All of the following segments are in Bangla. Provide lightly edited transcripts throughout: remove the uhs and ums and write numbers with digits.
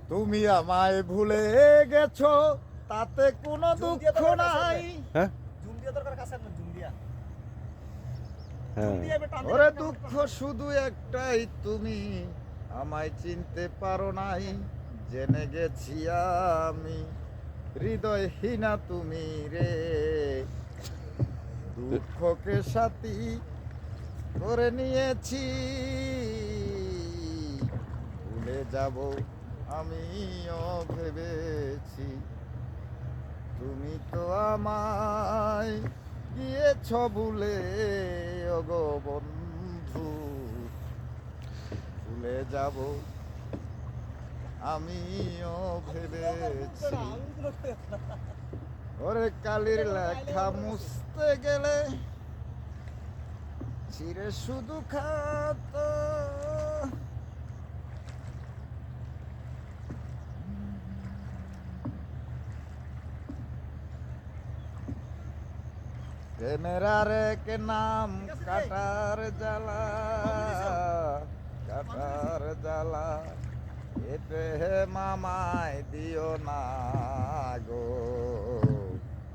তুমি আমায় ভুলে গেছো, তাতে কোনো দুঃখ নাই। হ্যাঁ ওরে দুঃখ শুধু একটাই, তুমি আমায় চিনতে পারো নাই। জেনে গেছি আমি হৃদয়হীনা তুমি রে, দুঃখকে সাথী করে নিয়েছি। ভুলে যাব আমিও ভেবেছি, তুমি তো আমায় গিয়েছ ভুলে। ওগো বন্ধু, ভুলে যাব আমিও ভেবেছি। ওরে কালির লেখা মুছতে গেলে চিরে শুধু খাত, প্রেমের আরেক নাম কাটার জ্বালা, কাটার জ্বালা। এ প্রেম আমায় দিও না গো,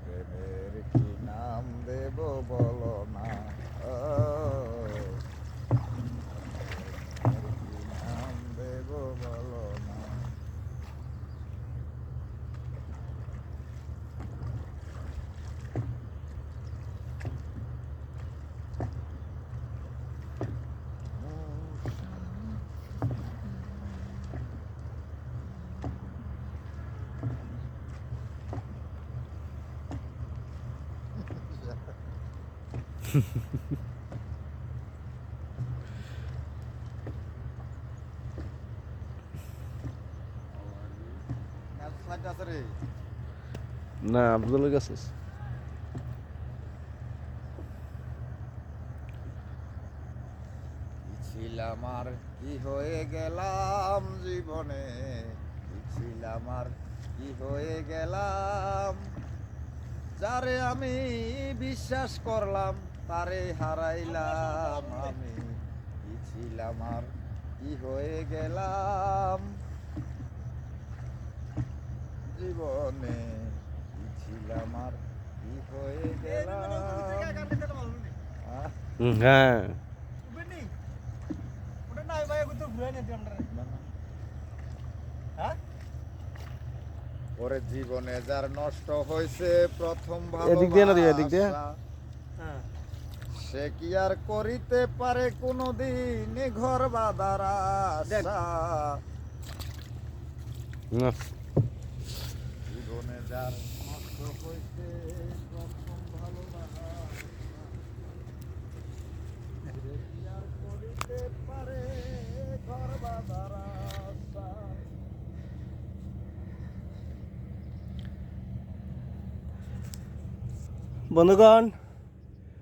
প্রেমের কি নাম দেব বলো না। প্রেমের কি নাম দেব বলো না। না আব্দুলের কাছে ছিলাম আর কি হয়ে গেলাম জীবনে, ছিলাম আর কি হয়ে গেলাম। যারে আমি বিশ্বাস করলাম তারে হারাইলাম আমি। কি ছিলাম আর কি হয়ে গেলাম জীবনে, কি ছিলাম আর কি হয়ে গেলাম। হ্যাঁ ওরে জীবনে যার নষ্ট হয়েছে প্রথম এদিক দিয়ে না দিয়ে এদিক দিয়ে ভালোবাসা, সে কি আর করিতে পারে কোনদিন ঘর বাঁধার আশা। জীবনে যার নষ্ট হয়েছে প্রথম ভালোবাসা, সে কি আর করিতে পারে ঘর বাঁধার আশা। বন্ধুগণ